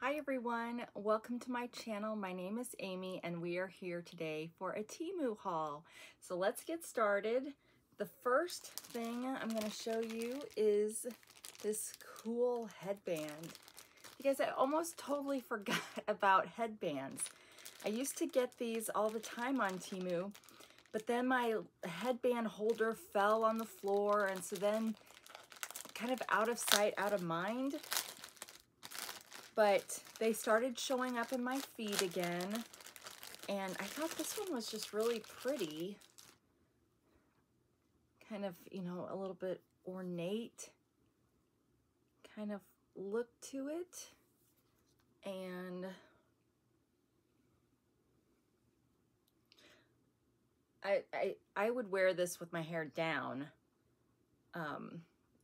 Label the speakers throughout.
Speaker 1: Hi everyone, welcome to my channel. My name is Amy and we are here today for a Temu haul. So let's get started. The first thing I'm going to show you is this cool headband. Because I almost totally forgot about headbands. I used to get these all the time on Temu, but then my headband holder fell on the floor, and so then kind of out of sight, out of mind. But they started showing up in my feed again, and I thought this one was just really pretty. Kind of, you know, a little bit ornate kind of look to it. And I would wear this with my hair down.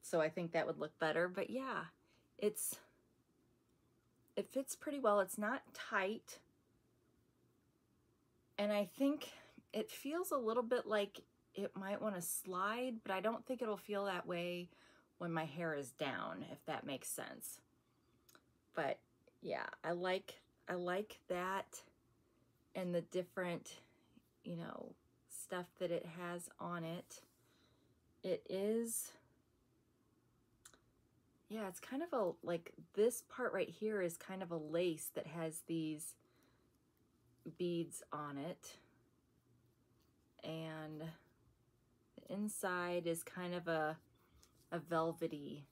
Speaker 1: So I think that would look better. But yeah, it fits pretty well. It's not tight. And I think it feels a little bit like it might want to slide, but I don't think it'll feel that way when my hair is down, if that makes sense. But yeah, I like that and the different, you know, stuff that it has on it. It is, yeah, it's kind of a, like this part right here is kind of a lace that has these beads on it. And the inside is kind of a velvety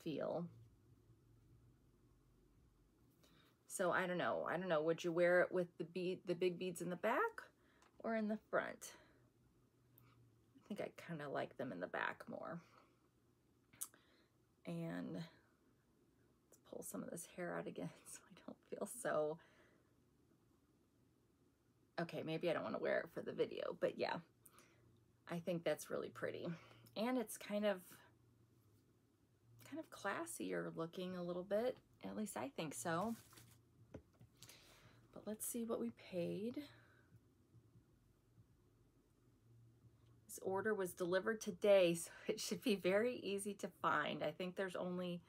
Speaker 1: feel. So I don't know, would you wear it with the big beads in the back or in the front? I think I kind of like them in the back more. And let's pull some of this hair out again so I don't feel so... Okay, maybe I don't want to wear it for the video, but yeah, I think that's really pretty. And it's kind of classier looking a little bit, at least I think so. But let's see what we paid. This order was delivered today, so it should be very easy to find. I think there's only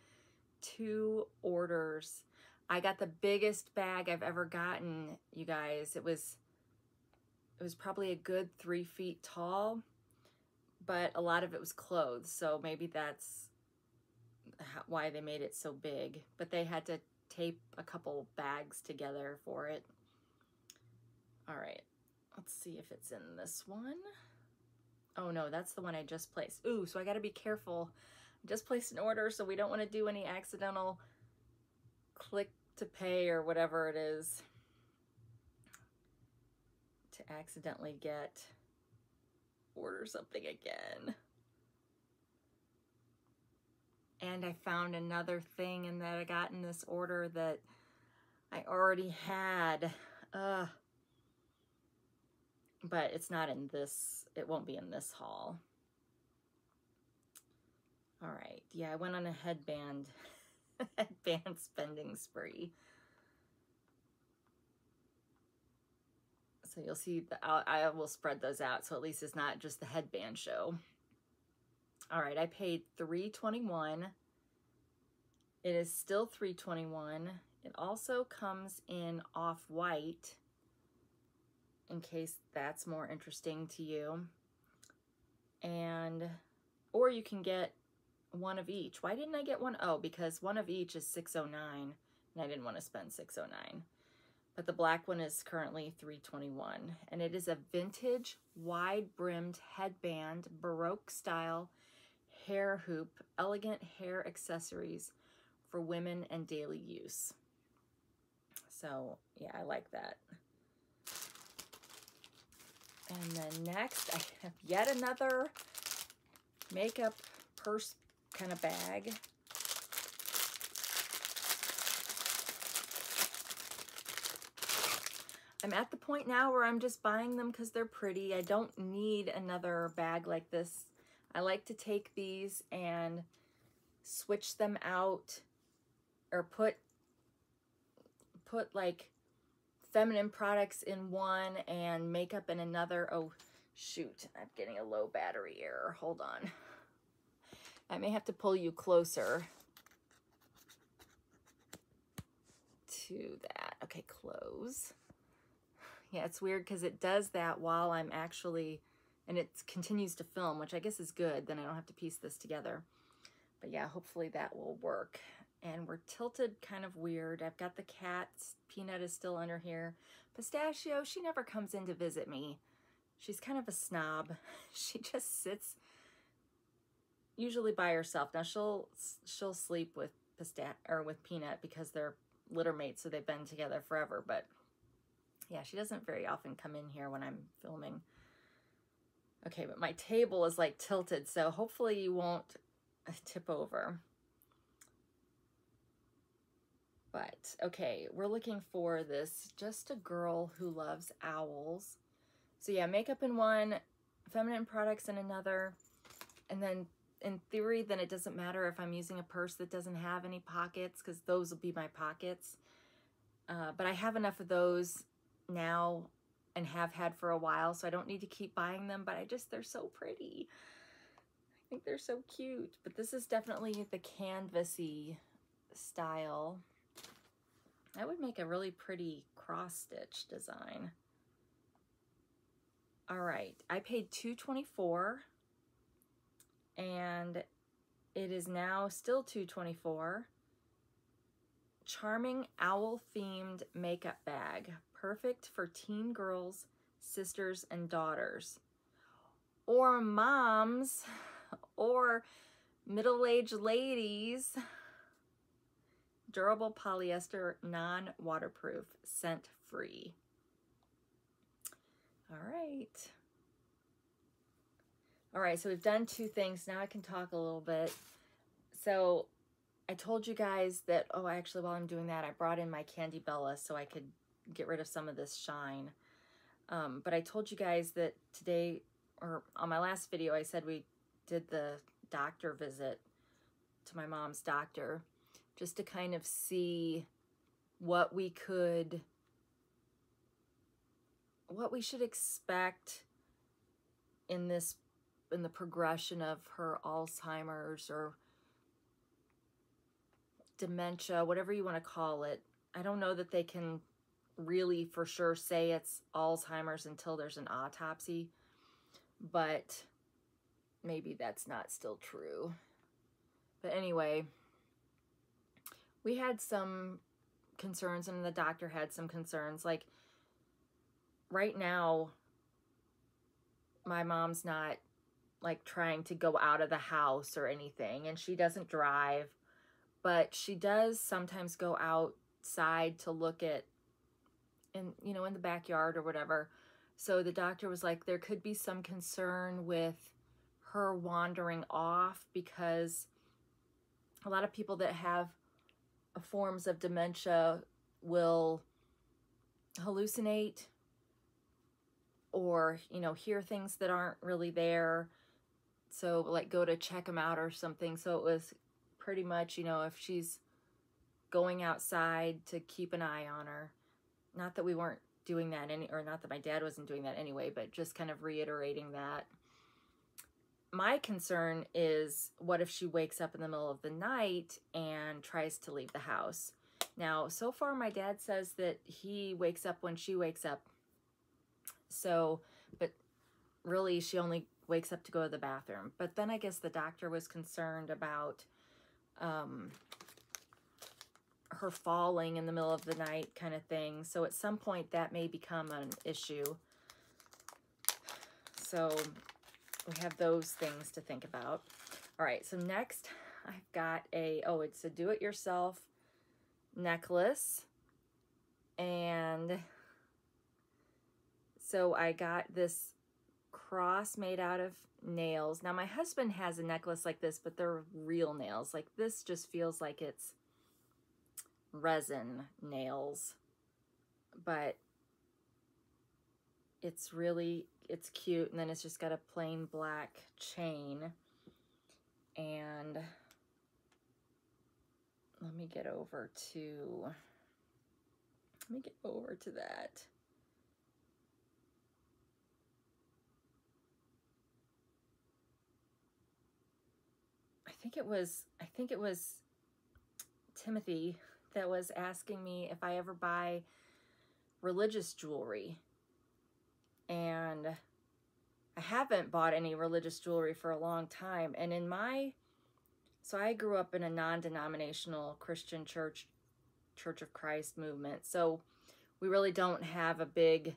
Speaker 1: 2 orders. I got the biggest bag I've ever gotten, you guys. It was probably a good 3 feet tall, but a lot of it was clothes, so maybe that's why they made it so big. But they had to tape a couple bags together for it. All right, let's see if it's in this one. Oh no, that's the one I just placed. Ooh, so I gotta be careful. I just placed an order, so we don't want to do any accidental click to pay or whatever it is to accidentally order something again. And I found another thing in that I got in this order that I already had. But it's not in this, it won't be in this haul. All right, yeah, I went on a headband spending spree. So you'll see, I will spread those out, so at least it's not just the headband show. All right, I paid $3.21. It is still $3.21. It also comes in off-white, in case that's more interesting to you. And, or you can get one of each. Why didn't I get one? Oh, because one of each is $6.09, and I didn't want to spend $6.09. But the black one is currently $3.21, and it is a vintage wide-brimmed headband, Baroque style hair hoop, elegant hair accessories for women and daily use. So yeah, I like that. And then next, I have yet another makeup purse kind of bag. I'm at the point now where I'm just buying them because they're pretty. I don't need another bag like this. I like to take these and switch them out, or put like feminine products in one and makeup in another. Oh shoot, I'm getting a low battery error. Hold on. I may have to pull you closer. do that. Okay, close. Yeah, it's weird because it does that while I'm actually, and it continues to film, which I guess is good. Then I don't have to piece this together. But yeah, hopefully that will work. And we're tilted kind of weird. I've got the cats. Peanut is still under here. Pistachio, she never comes in to visit me. She's kind of a snob. She just sits usually by herself. Now she'll sleep with Peanut because they're litter mates, so they've been together forever. But yeah, she doesn't very often come in here when I'm filming. Okay, but my table is like tilted, so hopefully you won't tip over. But okay, we're looking for this Just a Girl Who Loves Owls. So yeah, makeup in one, feminine products in another, and then in theory, then it doesn't matter if I'm using a purse that doesn't have any pockets, because those will be my pockets. But I have enough of those now and have had for a while, so I don't need to keep buying them, but they're so pretty. I think they're so cute. But this is definitely the canvasy style. That would make a really pretty cross-stitch design. All right, I paid $2.24, and it is now still $2.24. Charming owl-themed makeup bag, perfect for teen girls, sisters, and daughters, or moms, or middle-aged ladies. Durable polyester, non-waterproof, scent-free. All right, so we've done two things. Now I can talk a little bit. So I told you guys that, oh, actually, while I'm doing that, I brought in my Candy Bella so I could get rid of some of this shine. But I told you guys that today, or on my last video, I said we did the doctor visit to my mom's doctor, just to kind of see what we should expect in the progression of her Alzheimer's or dementia, whatever you want to call it. I don't know that they can really for sure say it's Alzheimer's until there's an autopsy, but maybe that's not still true. But anyway, we had some concerns, and the doctor had some concerns. Like right now, my mom's not like trying to go out of the house or anything, and she doesn't drive, but she does sometimes go outside to look at, in the backyard or whatever. So the doctor was like, there could be some concern with her wandering off, because a lot of people that have forms of dementia will hallucinate or, hear things that aren't really there. So like go to check them out or something. So it was pretty much, if she's going outside, to keep an eye on her. Not that we weren't doing that or not that my dad wasn't doing that anyway, but just kind of reiterating that. My concern is, what if she wakes up in the middle of the night and tries to leave the house? Now, so far my dad says that he wakes up when she wakes up. So, but really she only wakes up to go to the bathroom. But then I guess the doctor was concerned about her falling in the middle of the night kind of thing. So at some point that may become an issue. So we have those things to think about. All right, so next I've got it's a do-it-yourself necklace. And so I got this cross made out of nails. Now my husband has a necklace like this, but they're real nails. Like this just feels like it's resin nails, but it's cute. And then it's just got a plain black chain. And let me get over to that. I think it was Timothy that was asking me if I ever buy religious jewelry. And I haven't bought any religious jewelry for a long time. And so I grew up in a non-denominational Christian church, Church of Christ movement. So we really don't have a big,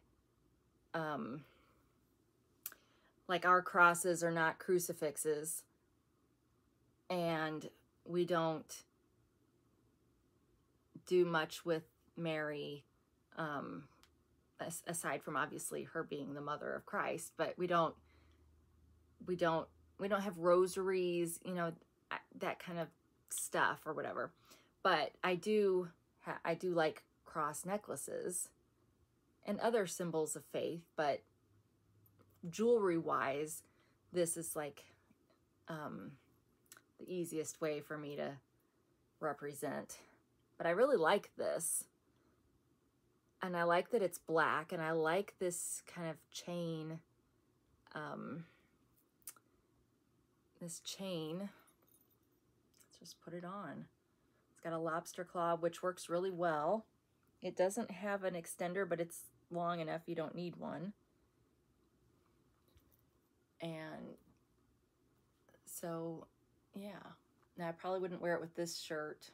Speaker 1: like our crosses are not crucifixes. And we don't do much with Mary, aside from obviously her being the mother of Christ, but we don't have rosaries, you know, that kind of stuff or whatever. But I do like cross necklaces and other symbols of faith, but jewelry wise, this is like the easiest way for me to represent. But I really like this. And I like that it's black, and I like this kind of chain. This chain, let's just put it on. It's got a lobster claw, which works really well. It doesn't have an extender, but it's long enough you don't need one. And so, yeah. Now, I probably wouldn't wear it with this shirt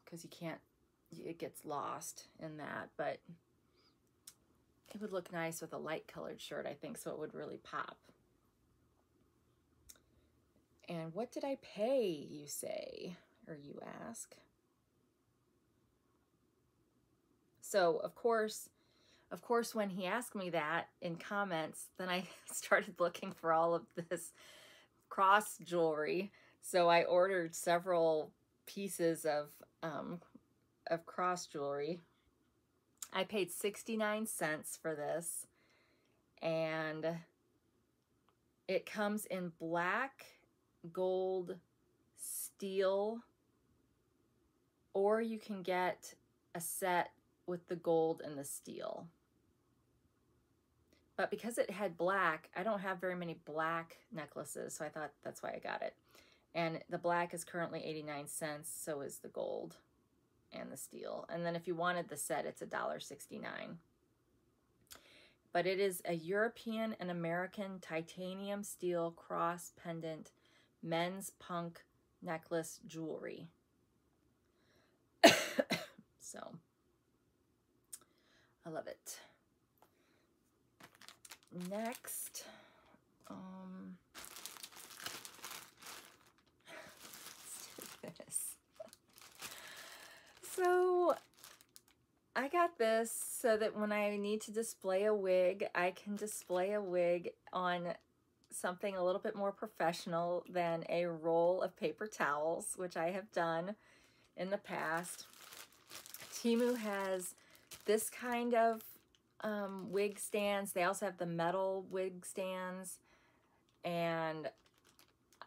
Speaker 1: because you can't, it gets lost in that, but it would look nice with a light colored shirt, I think, so it would really pop. And what did I pay, you say, or you ask? So, of course, when he asked me that in comments, then I started looking for all of this cross jewelry. So I ordered several pieces of cross jewelry. I paid 69 cents for this, and it comes in black, gold, steel, or you can get a set with the gold and the steel. But because it had black, I don't have very many black necklaces, so I thought that's why I got it. And the black is currently 89 cents, so is the gold and the steel. And then if you wanted the set, it's $1.69. But it is a European and American titanium steel cross pendant men's punk necklace jewelry. So, I love it. Next, let's do this. So I got this so that when I need to display a wig, I can display a wig on something a little bit more professional than a roll of paper towels, which I have done in the past. Temu has this kind of wig stands. They also have the metal wig stands, and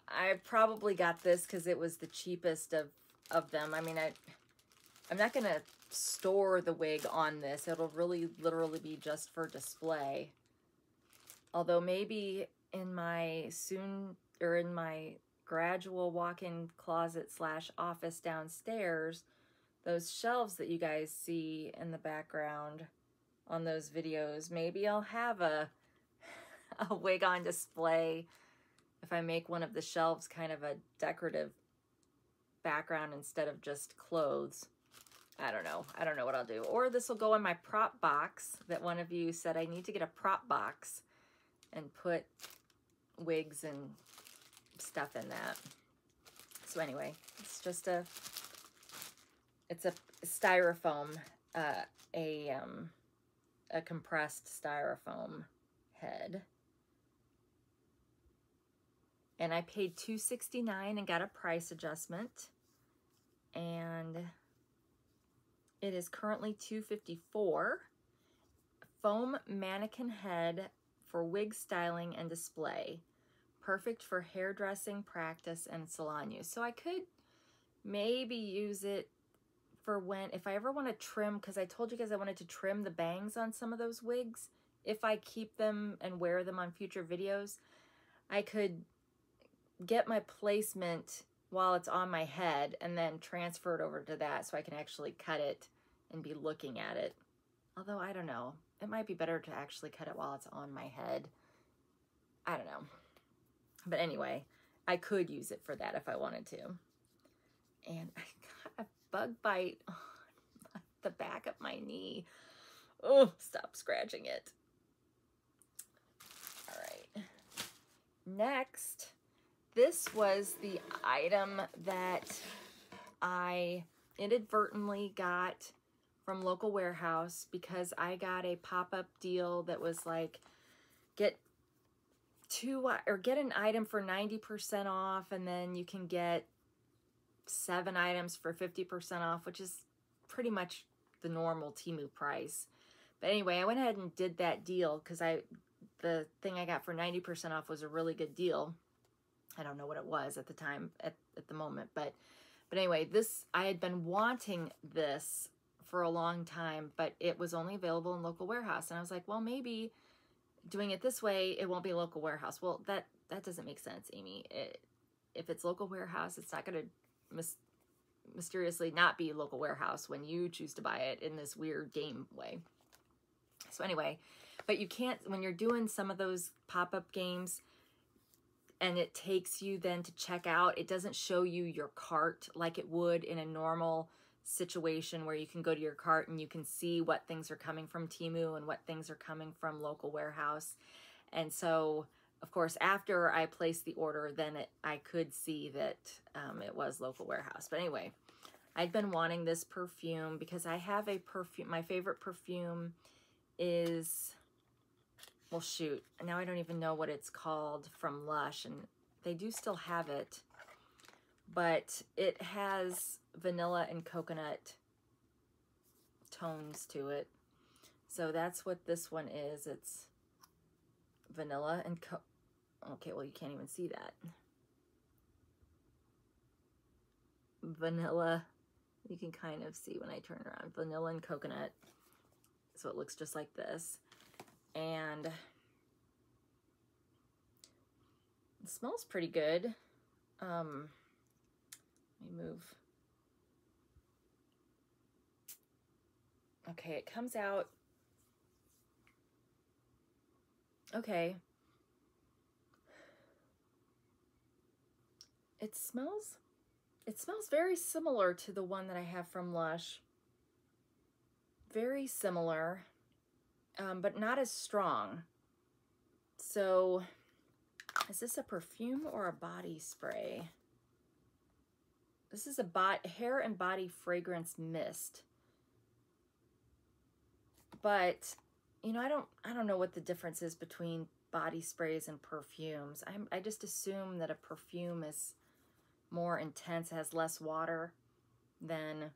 Speaker 1: I probably got this because it was the cheapest of them. I mean, I'm not gonna store the wig on this. It'll really literally be just for display. Although maybe in my gradual walk-in closet / office downstairs, those shelves that you guys see in the background on those videos, maybe I'll have a wig on display if I make one of the shelves kind of a decorative background instead of just clothes. I don't know. I don't know what I'll do. Or this will go in my prop box that one of you said I need to get a prop box and put wigs and stuff in that. So anyway, it's just it's a styrofoam, a compressed styrofoam head. And I paid $2.69 and got a price adjustment. And it is currently $2.54. Foam mannequin head for wig styling and display. Perfect for hairdressing, practice, and salon use. So I could maybe use it for if I ever want to trim, because I told you guys I wanted to trim the bangs on some of those wigs. If I keep them and wear them on future videos, I could get my placement while it's on my head and then transfer it over to that so I can actually cut it and be looking at it. Although, I don't know. It might be better to actually cut it while it's on my head. I don't know. But anyway, I could use it for that if I wanted to. And I got a bug bite on the back of my knee. Oh, stop scratching it. All right. Next, this was the item that I inadvertently got from local warehouse because I got a pop-up deal that was like, get an item for 90% off, and then you can get 7 items for 50% off, which is pretty much the normal Temu price. But anyway, I went ahead and did that deal because the thing I got for 90% off was a really good deal. I don't know what it was at the time, at the moment, but anyway, I had been wanting this for a long time, but it was only available in local warehouse. And I was like, well, maybe doing it this way, it won't be a local warehouse. Well, that doesn't make sense, Amy. If it's local warehouse, it's not going to mysteriously not be local warehouse when you choose to buy it in this weird game way. So anyway, but you can't, when you're doing some of those pop-up games and it takes you then to check out, it doesn't show you your cart like it would in a normal situation where you can go to your cart and you can see what things are coming from Temu and what things are coming from local warehouse. And so, of course, after I placed the order, then I could see that it was local warehouse. But anyway, I'd been wanting this perfume because I have a perfume. My favorite perfume is, well, shoot, now I don't even know what it's called, from Lush, and they do still have it, but it has vanilla and coconut tones to it. So that's what this one is. It's vanilla and okay, well, you can't even see that. Vanilla, you can kind of see when I turn around. Vanilla and coconut. So it looks just like this. And it smells pretty good. Let me move. Okay, it comes out. Okay. It smells very similar to the one that I have from Lush. Very similar, but not as strong. So, is this a perfume or a body spray? This is a hair and body fragrance mist. But, you know, I don't know what the difference is between body sprays and perfumes. I just assume that a perfume is more intense, has less water than.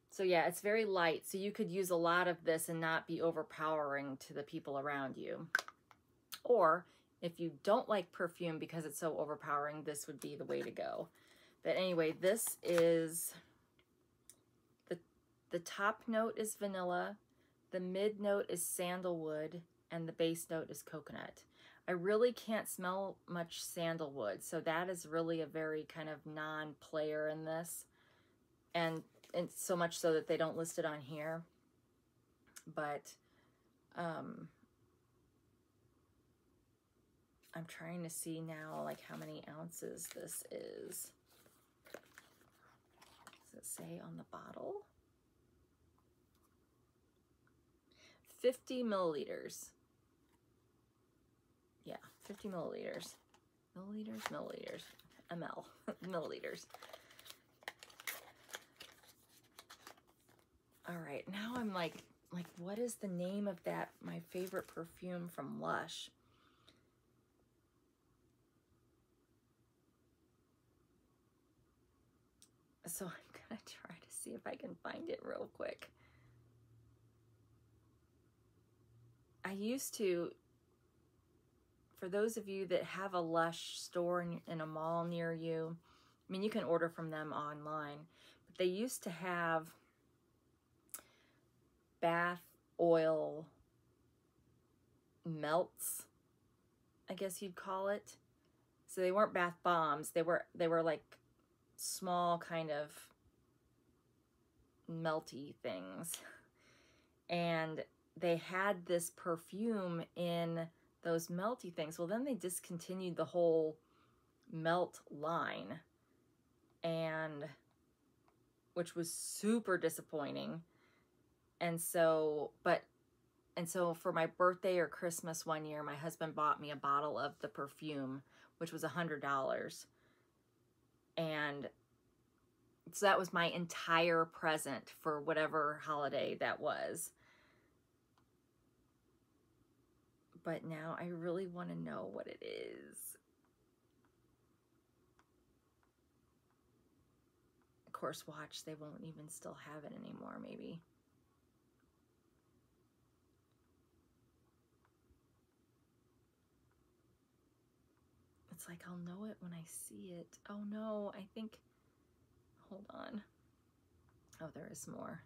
Speaker 1: So yeah, it's very light. So you could use a lot of this and not be overpowering to the people around you. Or if you don't like perfume because it's so overpowering, this would be the way to go. But anyway, this is, the top note is vanilla, the mid note is sandalwood, and the base note is coconut. I really can't smell much sandalwood, so that is really a very kind of non-player in this. And so much so that they don't list it on here. But I'm trying to see now like how many ounces this is. Does it say on the bottle? 50 milliliters. Yeah, 50 milliliters. Milliliters. ML. Milliliters. All right, now I'm like, what is the name of that, my favorite perfume from Lush? So I'm gonna try to see if I can find it real quick. I used to, for those of you that have a Lush store in a mall near you, I mean, you can order from them online, but they used to have bath oil melts, I guess you'd call it. So they weren't bath bombs. They were like small kind of melty things. And they had this perfume in those melty things. Well, then they discontinued the whole melt line, and which was super disappointing. And so for my birthday or Christmas one year, my husband bought me a bottle of the perfume, which was $100. And so that was my entire present for whatever holiday that was. But now I really want to know what it is. Of course, watch, they won't even still have it anymore, maybe. It's like I'll know it when I see it. Oh no, I think, hold on. Oh, there is more.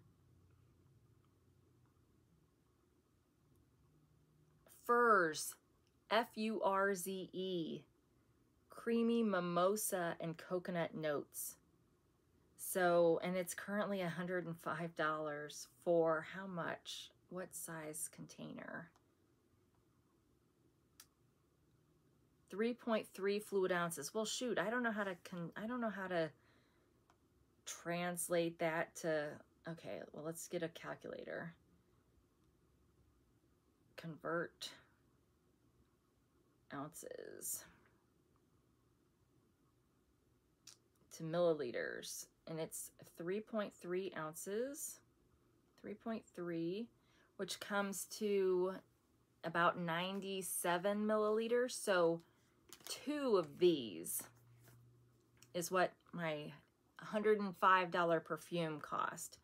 Speaker 1: Furze, F-U-R-Z-E, creamy mimosa and coconut notes. So, and it's currently $105 for how much? What size container? 3.3 fluid ounces. Well, shoot, I don't know how to translate that to, okay, well, let's get a calculator. Convert ounces to milliliters, and it's 3.3 ounces, 3.3, which comes to about 97 milliliters. So 2 of these is what my $105 perfume cost.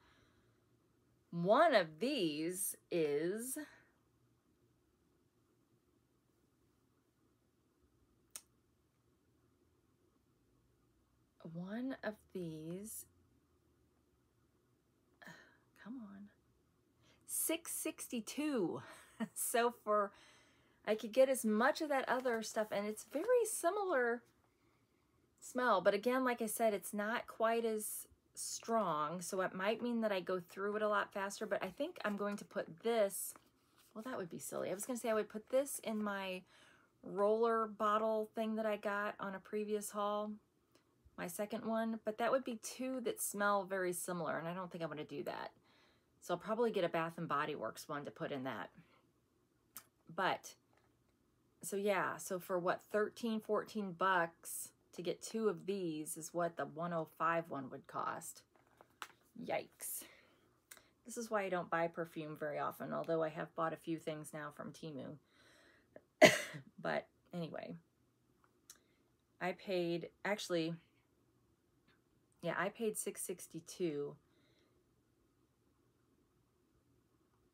Speaker 1: One of these is come on, $6.62. So I could get as much of that other stuff, and it's very similar smell, but again, like I said, it's not quite as strong, so it might mean that I go through it a lot faster. But I think I'm going to put this, well, that would be silly. I was gonna say I would put this in my roller bottle thing that I got on a previous haul, my second one, but that would be 2 that smell very similar, and I don't think I'm gonna do that. So I'll probably get a Bath & Body Works one to put in that. But, so yeah, so for what, 13, 14 bucks to get 2 of these is what the 105 one would cost. Yikes. This is why I don't buy perfume very often, although I have bought a few things now from Temu. But anyway, I paid, actually, yeah, I paid $6.62.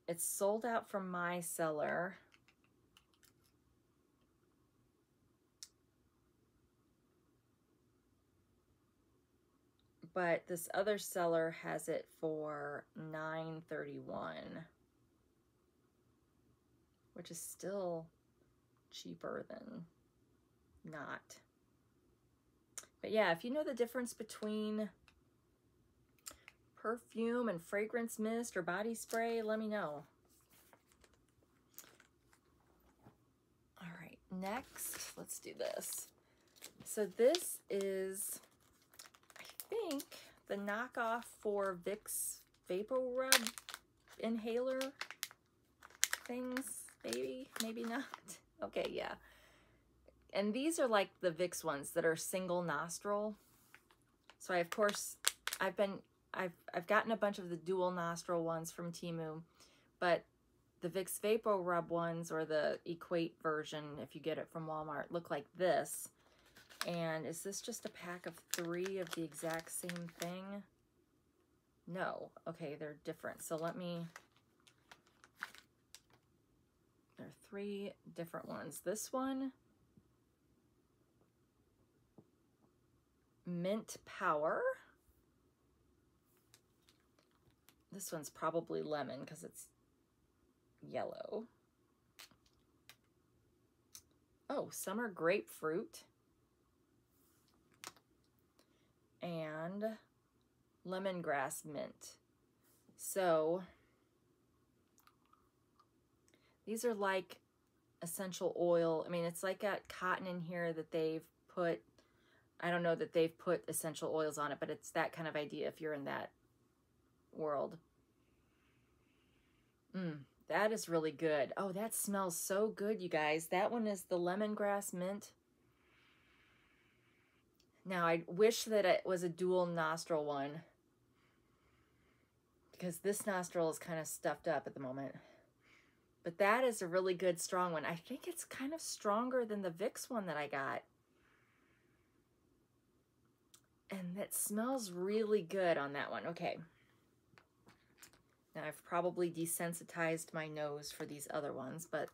Speaker 1: It's sold out from my seller. But this other seller has it for $9.31, which is still cheaper than not. But yeah, if you know the difference between perfume and fragrance mist or body spray, let me know. All right, next, let's do this. So this is, I think, the knockoff for Vicks Vapor Rub inhaler things, maybe not. Okay, yeah. And these are like the Vicks ones that are single nostril. So I've gotten a bunch of the dual nostril ones from Temu, but the Vicks Vapor Rub ones, or the Equate version, if you get it from Walmart, look like this. And is this just a pack of 3 of the exact same thing? No. Okay, they're different. So there are 3 different ones. This one, Mint Power. This one's probably lemon because it's yellow. Oh, Summer Grapefruit. and lemongrass mint. So these are like essential oil. I mean, it's like got cotton in here that they've put, I don't know that they've put essential oils on it, but it's that kind of idea if you're in that world. That is really good. Oh, that smells so good, you guys. That one is the lemongrass mint. Now, I wish that it was a dual nostril one, because this nostril is kind of stuffed up at the moment. But that is a really good, strong one. I think it's kind of stronger than the Vicks one that I got. And that smells really good on that one. Okay. Now, I've probably desensitized my nose for these other ones, but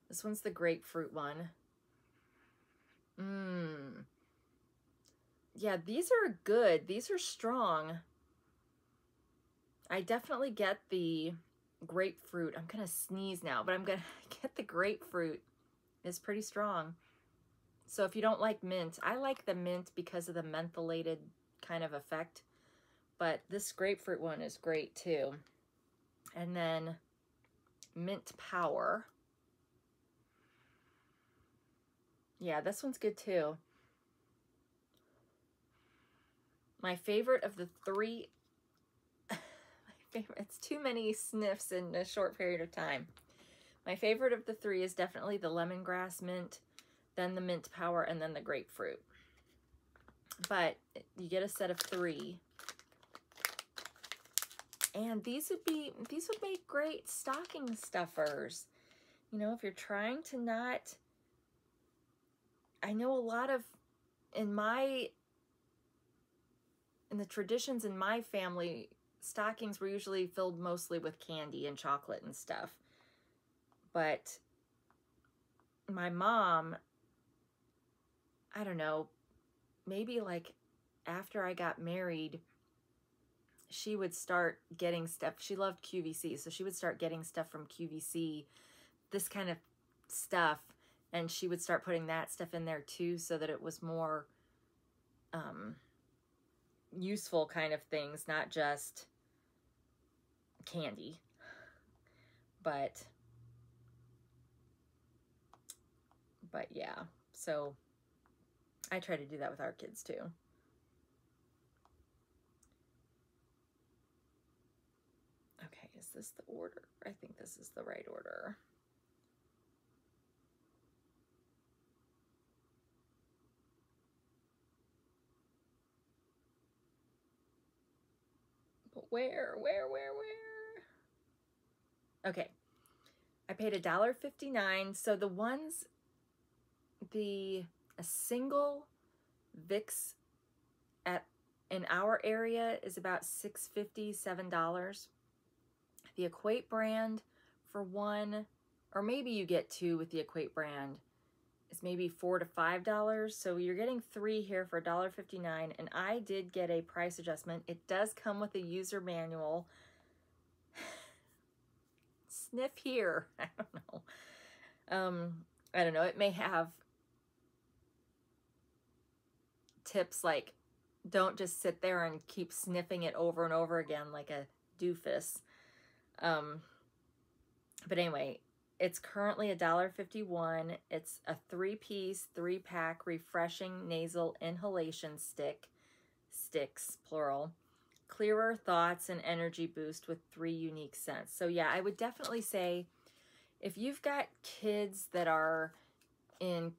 Speaker 1: this one's the grapefruit one. Yeah, these are good. These are strong. I definitely get the grapefruit. I'm going to sneeze now, but I'm going to get the grapefruit. It's pretty strong. So if you don't like mint, I like the mint because of the mentholated kind of effect, but this grapefruit one is great too. And then mint power. Yeah, this one's good too. My favorite of the three, it's too many sniffs in a short period of time. My favorite of the three is definitely the lemongrass mint, then the mint power, and then the grapefruit. But you get a set of 3. And these would make great stocking stuffers. You know, if you're trying to not, I know a lot of, in the traditions in my family, stockings were usually filled mostly with candy and chocolate and stuff. But my mom, I don't know, maybe like after I got married, she would start getting stuff. She loved QVC, so she would start getting stuff from QVC, this kind of stuff, and she would start putting that stuff in there too, so that it was more useful kind of things, not just candy. But yeah, so I try to do that with our kids too. Okay, is this the order? I think this is the right order. But where? Okay, I paid $1.59. So the ones, a single Vicks in our area is about $6.50, $7. The Equate brand for one, or maybe you get 2 with the Equate brand, is maybe $4 to $5. So you're getting 3 here for $1.59, and I did get a price adjustment. It does come with a user manual. Sniff here. I don't know. I don't know. It may have tips like, don't just sit there and keep sniffing it over and over again like a doofus. But anyway, it's currently $1.51. It's a 3-piece, 3-pack refreshing nasal inhalation sticks, plural, clearer thoughts and energy boost with 3 unique scents. So yeah, I would definitely say if you've got kids that are in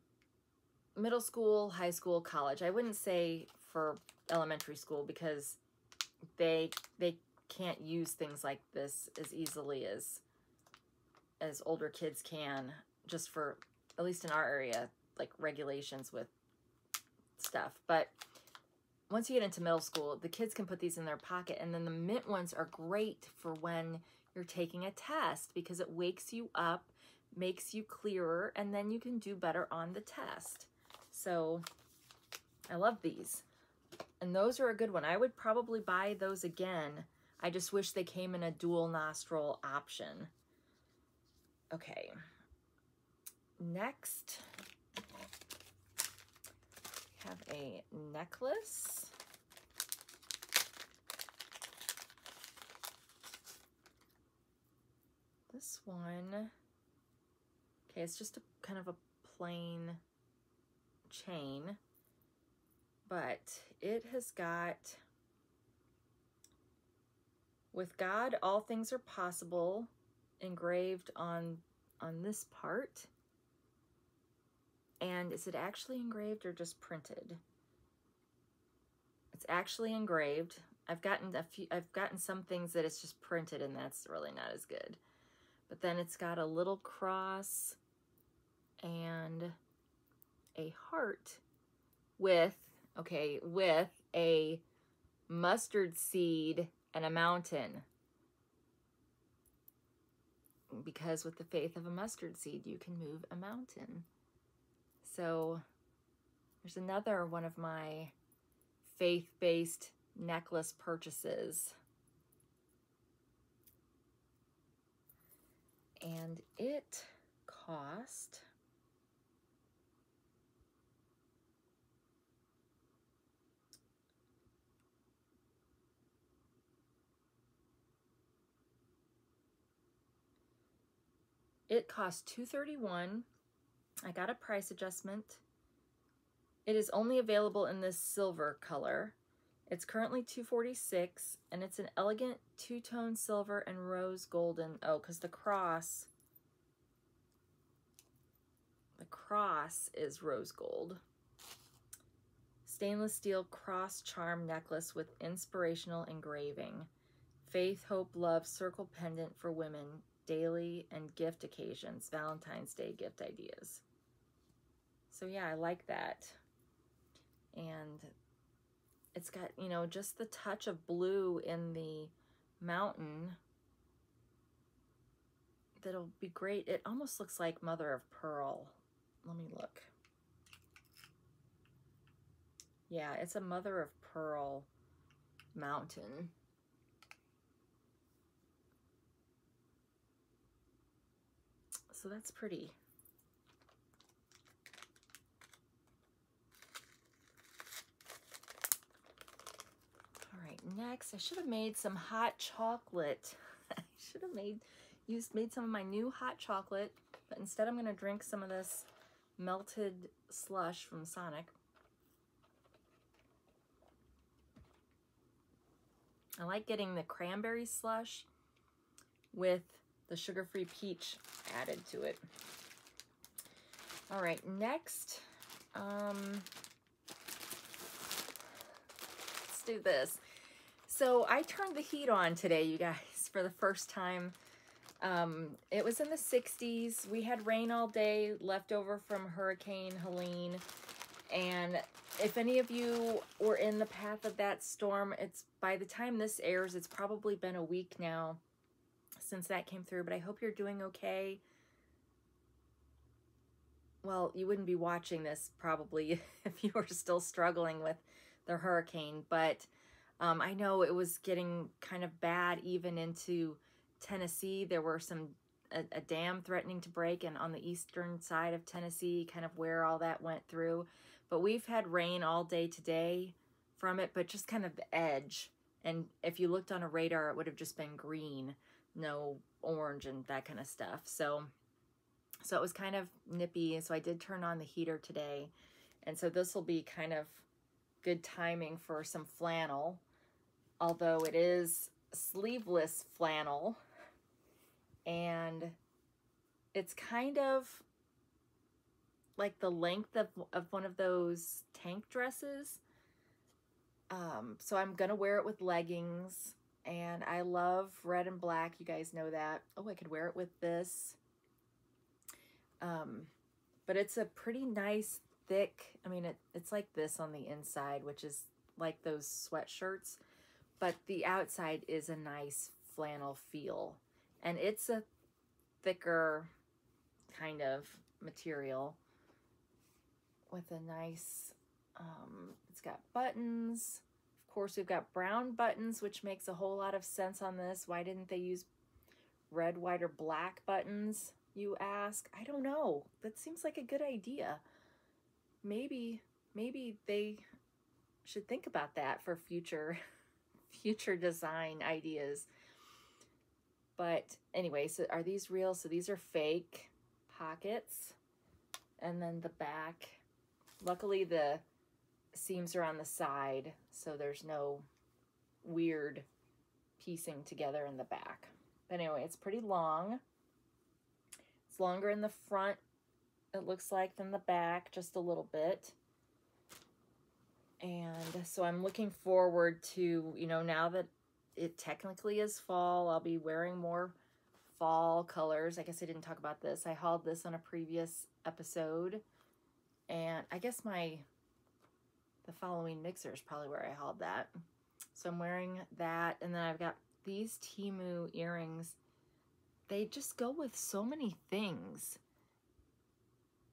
Speaker 1: middle school, high school, college, I wouldn't say for elementary school, because they can't use things like this as easily as older kids can, just for, at least in our area, like regulations with stuff. But once you get into middle school, the kids can put these in their pocket, and then the mint ones are great for when you're taking a test, because it wakes you up, makes you clearer, and then you can do better on the test. So I love these. And those are a good one. I would probably buy those again. I just wish they came in a dual nostril option. Okay. Next, we have a necklace. this one, okay, it's just a kind of a plain chain, but it has got, with God, all things are possible, engraved on this part. And is it actually engraved or just printed? It's actually engraved. I've gotten some things that it's just printed, and that's really not as good. But then it's got a little cross and a heart with, okay, with a mustard seed and a mountain. Because with the faith of a mustard seed, you can move a mountain. So there's another one of my faith-based necklace purchases. And it cost $231. I got a price adjustment. It is only available in this silver color. It's currently $246, and it's an elegant two-tone silver and rose golden. Oh, because the cross is rose gold. Stainless steel cross charm necklace with inspirational engraving. Faith, hope, love, circle pendant for women, daily and gift occasions, Valentine's Day gift ideas. So yeah, I like that. And it's got, you know, just the touch of blue in the mountain that'll be great. It almost looks like mother of pearl. Let me look. Yeah, it's a mother of pearl mountain. So that's pretty. All right, next, I should have made some hot chocolate. I should have made some of my new hot chocolate, but instead I'm going to drink some of this melted slush from Sonic. I like getting the cranberry slush with the sugar-free peach added to it. All right, next, let's do this. So I turned the heat on today, you guys, for the first time. It was in the 60s. We had rain all day left over from Hurricane Helene. And if any of you were in the path of that storm, it's, by the time this airs, it's probably been a week now since that came through, but I hope you're doing okay. Well, you wouldn't be watching this probably if you were still struggling with the hurricane, but I know it was getting kind of bad even into Tennessee. There were a dam threatening to break, and on the eastern side of Tennessee, kind of where all that went through. But we've had rain all day today from it, but just kind of the edge. And if you looked on a radar, it would have just been green, no orange and that kind of stuff. So it was kind of nippy. And so I did turn on the heater today. And so this will be kind of good timing for some flannel, although it is sleeveless flannel. And it's kind of like the length of one of those tank dresses. So I'm gonna wear it with leggings, and I love red and black. You guys know that. Oh, I could wear it with this. But it's a pretty nice, thick, I mean, it's like this on the inside, which is like those sweatshirts, but the outside is a nice flannel feel. And it's a thicker kind of material with a nice, it's got buttons. Of course, we've got brown buttons, which makes a whole lot of sense on this. Why didn't they use red, white, or black buttons, you ask? I don't know. That seems like a good idea. Maybe they should think about that for future design ideas. But anyway, so are these real? So these are fake pockets. And then the back, luckily the seams are on the side, so there's no weird piecing together in the back. But anyway, it's pretty long. It's longer in the front, it looks like, than the back, just a little bit. And so I'm looking forward to, you know, now that it technically is fall, I'll be wearing more fall colors. I guess I didn't talk about this. I hauled this on a previous episode. And I guess the following mixer is probably where I hauled that. So I'm wearing that. And then I've got these Temu earrings. They just go with so many things.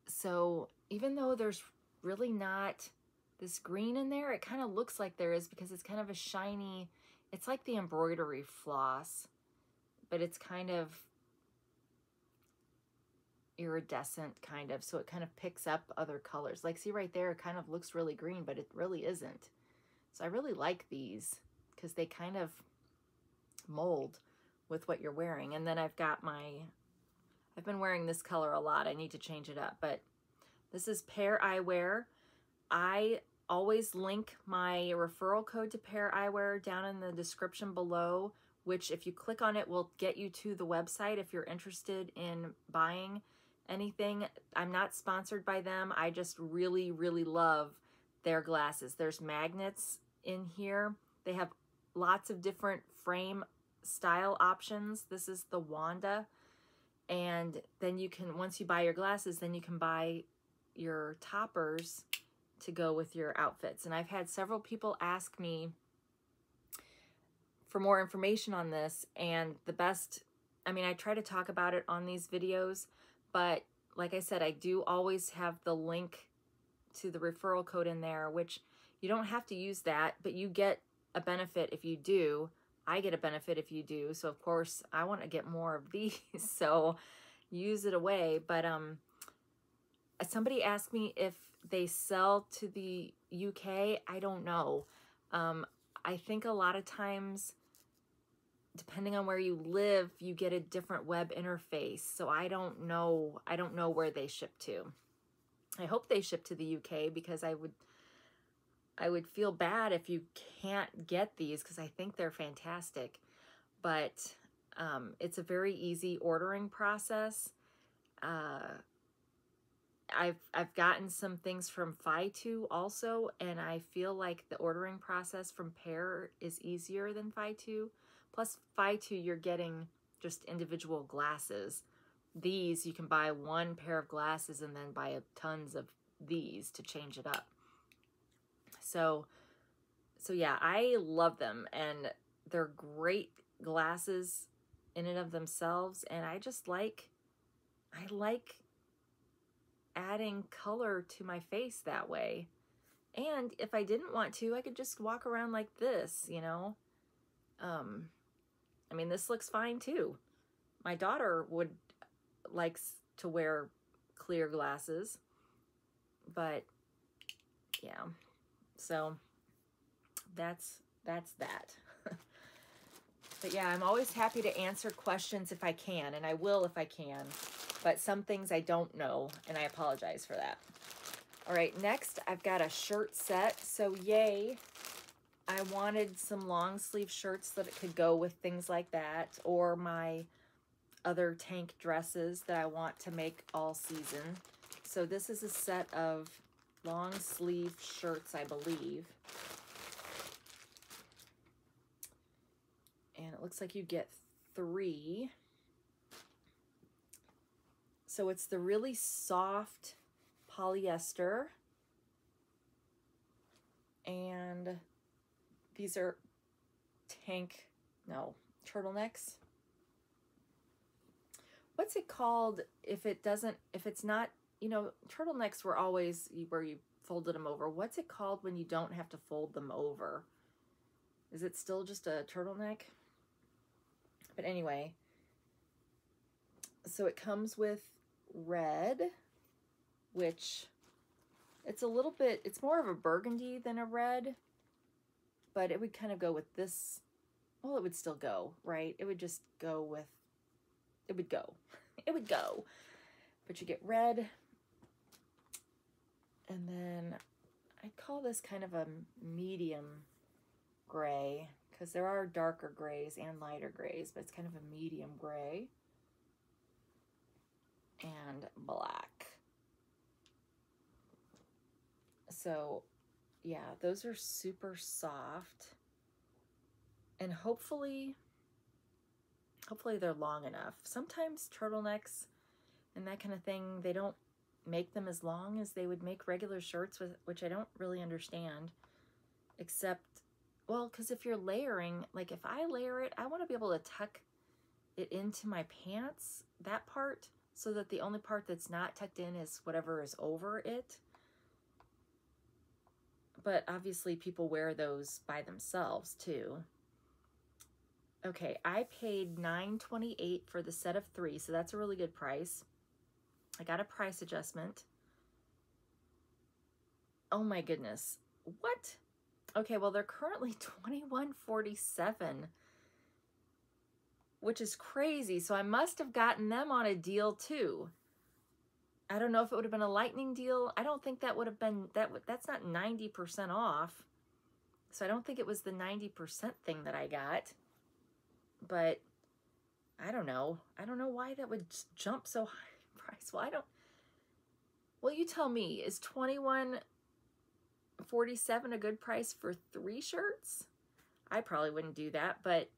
Speaker 1: So even though there's really not this green in there, it kind of looks like there is because it's kind of a shiny, it's like the embroidery floss, but it's kind of iridescent kind of, so it kind of picks up other colors. Like, see right there, it kind of looks really green, but it really isn't. So I really like these because they kind of mold with what you're wearing. And then I've been wearing this color a lot. I need to change it up, but this is Pair Eyewear. I always link my referral code to Pair Eyewear down in the description below, which if you click on it will get you to the website if you're interested in buying anything. I'm not sponsored by them. I just really, really love their glasses. There's magnets in here. They have lots of different frame style options. This is the Wanda. And then you can, once you buy your glasses, then you can buy your toppers to go with your outfits. And I've had several people ask me for more information on this, and the best, I mean, I try to talk about it on these videos, but like I said, I do always have the link to the referral code in there, which you don't have to use that, but you get a benefit if you do. I get a benefit if you do. So of course I want to get more of these, so use it away. But somebody asked me if they sell to the UK. I don't know. I think a lot of times, depending on where you live, you get a different web interface. So I don't know where they ship to. I hope they ship to the UK because I would feel bad if you can't get these because I think they're fantastic. But it's a very easy ordering process. I've gotten some things from Fitu also, and I feel like the ordering process from Pair is easier than Fitu. Plus Fitu, you're getting just individual glasses. These, you can buy one pair of glasses and then buy tons of these to change it up. So yeah, I love them, and they're great glasses in and of themselves, and I like adding color to my face that way. And if I didn't want to, I could just walk around like this, you know. I mean, this looks fine too. My daughter likes to wear clear glasses, but yeah, so that's that. But yeah, I'm always happy to answer questions if I can, and I will if I can, but some things I don't know, and I apologize for that. All right, next I've got a shirt set. So yay, I wanted some long sleeve shirts that it could go with things like that, or my other tank dresses that I want to make all season. So this is a set of long sleeve shirts, I believe. And it looks like you get 3. So it's the really soft polyester. And these are turtlenecks. What's it called if it's not, you know, turtlenecks were always where you folded them over. What's it called when you don't have to fold them over? Is it still just a turtleneck? But anyway, so it comes with red, which it's a little bit, it's more of a burgundy than a red, but it would kind of go with this well, it would still go, right? It would just go with, it would go. It would go. But you get red. And then I call this kind of a medium gray, because there are darker grays and lighter grays, but it's kind of a medium gray. And black. So yeah, those are super soft. And hopefully they're long enough. Sometimes turtlenecks and that kind of thing, they don't make them as long as they would make regular shirts, which I don't really understand. Except, well, because if you're layering, like if I layer it, I want to be able to tuck it into my pants, that part, so that the only part that's not tucked in is whatever is over it. But obviously people wear those by themselves too. Okay, I paid $9.28 for the set of 3, so that's a really good price. I got a price adjustment. Oh my goodness. What? Okay, well, they're currently $21.47, which is crazy. So I must have gotten them on a deal too. I don't know if it would have been a lightning deal. I don't think that would have been, that's not 90% off. So I don't think it was the 90% thing that I got. But I don't know. I don't know why that would jump so high in price. Well, you tell me, is $21.47 a good price for 3 shirts? I probably wouldn't do that, but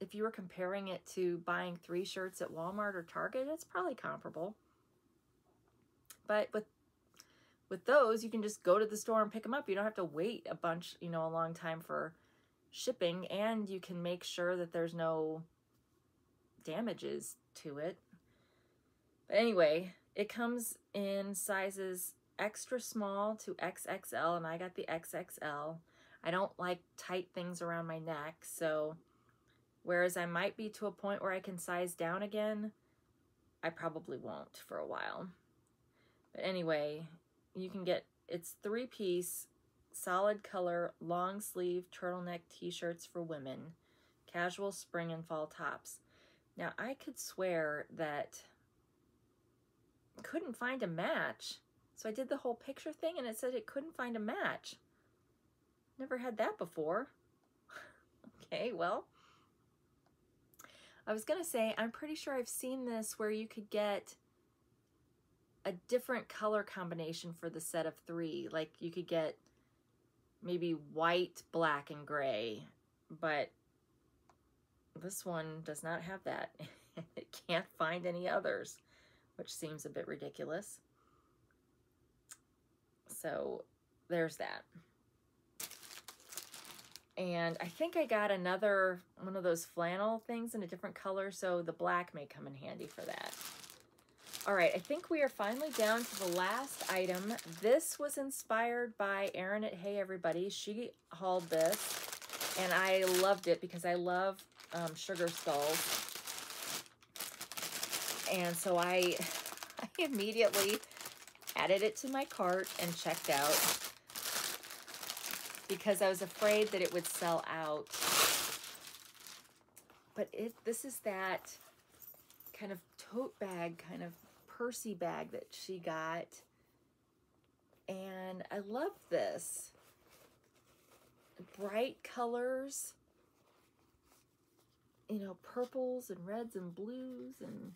Speaker 1: if you were comparing it to buying 3 shirts at Walmart or Target, it's probably comparable. But with those, you can just go to the store and pick them up. You don't have to wait a bunch, a long time for shipping, and you can make sure that there's no damages to it. But anyway, it comes in sizes extra small to XXL, and I got the XXL. I don't like tight things around my neck, so whereas I might be to a point where I can size down again, I probably won't for a while. But anyway, you can get, it's 3-piece, solid color, long sleeve turtleneck t-shirts for women, casual spring and fall tops. Now, I could swear that I couldn't find a match. So I did the whole picture thing and it said it couldn't find a match. Never had that before. Okay, well, I was gonna say, I'm pretty sure I've seen this where you could get a different color combination for the set of 3. Like you could get maybe white, black, and gray, but this one does not have that. It can't find any others, which seems a bit ridiculous. So there's that. And I think I got another one of those flannel things in a different color, so the black may come in handy for that. All right, I think we are finally down to the last item. This was inspired by Erin at Hey Everybody. She hauled this, and I loved it because I love sugar skulls. And so I immediately added it to my cart and checked out because I was afraid that it would sell out. But this is that kind of tote bag, kind of Percy bag that she got. And I love this. Bright colors, purples and reds and blues, and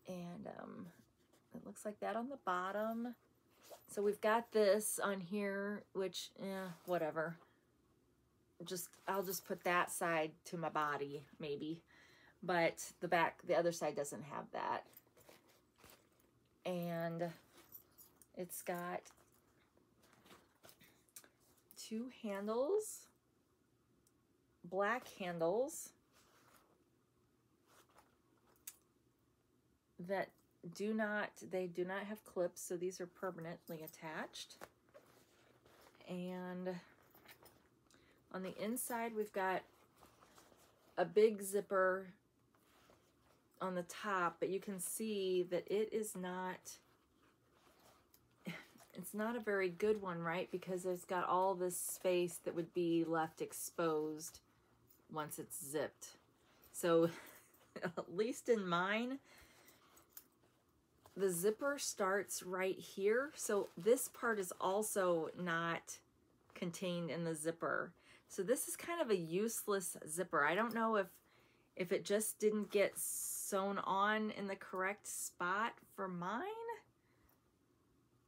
Speaker 1: it looks like that on the bottom. So we've got this on here, which, whatever. I'll just put that side to my body, maybe. But the other side doesn't have that. And it's got 2 handles, black handles that do not have clips, so these are permanently attached. And on the inside, we've got a big zipper on the top, but you can see that it is not, it's not a very good one, right? Because there's got all this space that would be left exposed once it's zipped. So at least in mine, the zipper starts right here. So this part is also not contained in the zipper. So this is kind of a useless zipper. I don't know if it just didn't get sewn on in the correct spot for mine.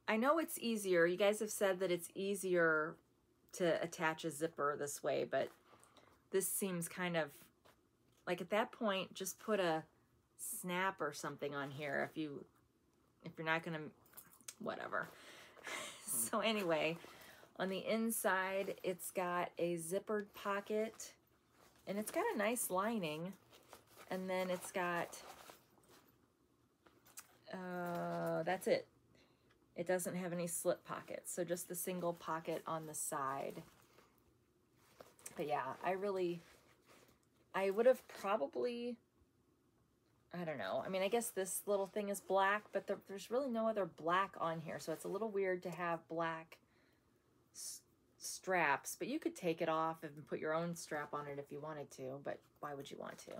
Speaker 1: I know it's easier. You guys have said that it's easier to attach a zipper this way, but this seems kind of like, at that point, just put a snap or something on here if you're not gonna, whatever. So anyway, on the inside, it's got a zippered pocket, and it's got a nice lining, and then it's got, that's it. It doesn't have any slip pockets, so just the single pocket on the side. But yeah, I would have probably, I don't know. I mean, I guess this little thing is black, but there's really no other black on here, so it's a little weird to have black straps, but you could take it off and put your own strap on it if you wanted to, but why would you want to?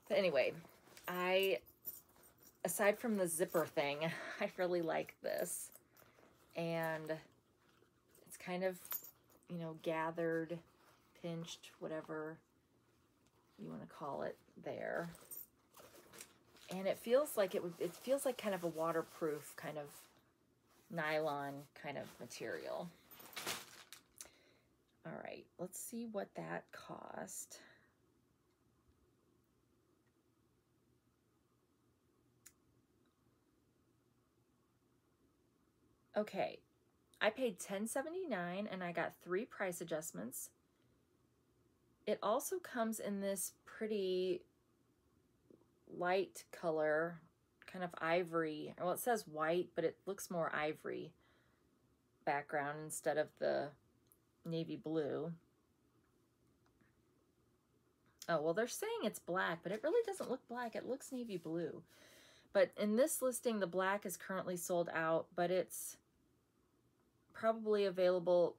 Speaker 1: But anyway, aside from the zipper thing, I really like this. And it's kind of, you know, gathered, pinched, whatever you want to call it there. And it feels like it feels like kind of a waterproof kind of nylon kind of material. All right, let's see what that cost. Okay, I paid $10.79 and I got 3 price adjustments. It also comes in this pretty light color, kind of ivory. Well, it says white, but it looks more ivory background instead of the navy blue. Oh, well, they're saying it's black, but it really doesn't look black. It looks navy blue. But in this listing, the black is currently sold out, but it's probably available.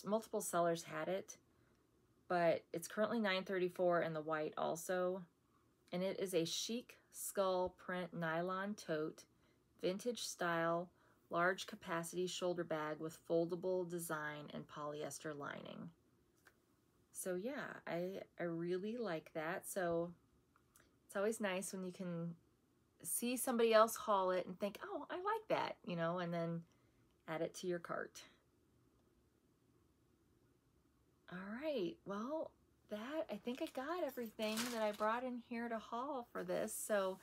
Speaker 1: Multiple sellers had it, but it's currently $9.34 in the white also. And it is a chic skull print nylon tote, vintage style, large capacity shoulder bag with foldable design and polyester lining. So yeah, I really like that. So it's always nice when you can see somebody else haul it and think, oh, I like that, you know, and then add it to your cart. All right, well, I think I got everything that I brought in here to haul for this. So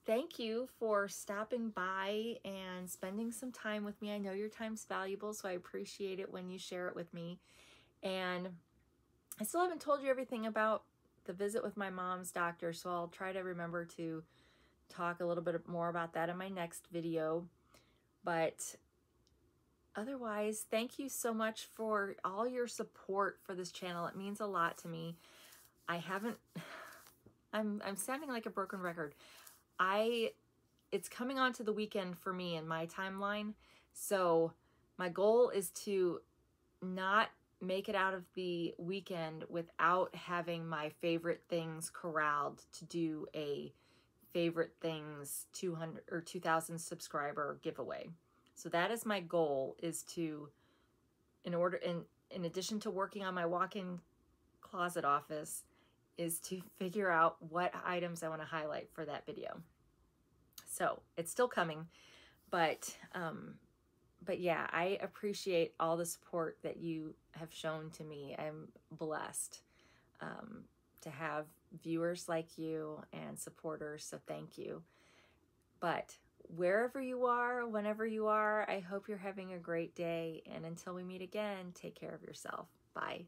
Speaker 1: thank you for stopping by and spending some time with me. I know your time's valuable, so I appreciate it when you share it with me. And I still haven't told you everything about the visit with my mom's doctor, so I'll try to remember to talk a little bit more about that in my next video. But otherwise, thank you so much for all your support for this channel. It means a lot to me. I'm sounding like a broken record. It's coming on to the weekend for me in my timeline. So my goal is to not make it out of the weekend without having my favorite things corralled to do a favorite things 200 or 2,000 subscriber giveaway. So that is my goal, is to, in addition to working on my walk-in closet office, is to figure out what items I want to highlight for that video. So it's still coming, but yeah, I appreciate all the support that you have shown to me. I'm blessed to have viewers like you and supporters, so thank you. But wherever you are, whenever you are, I hope you're having a great day. And until we meet again, take care of yourself. Bye.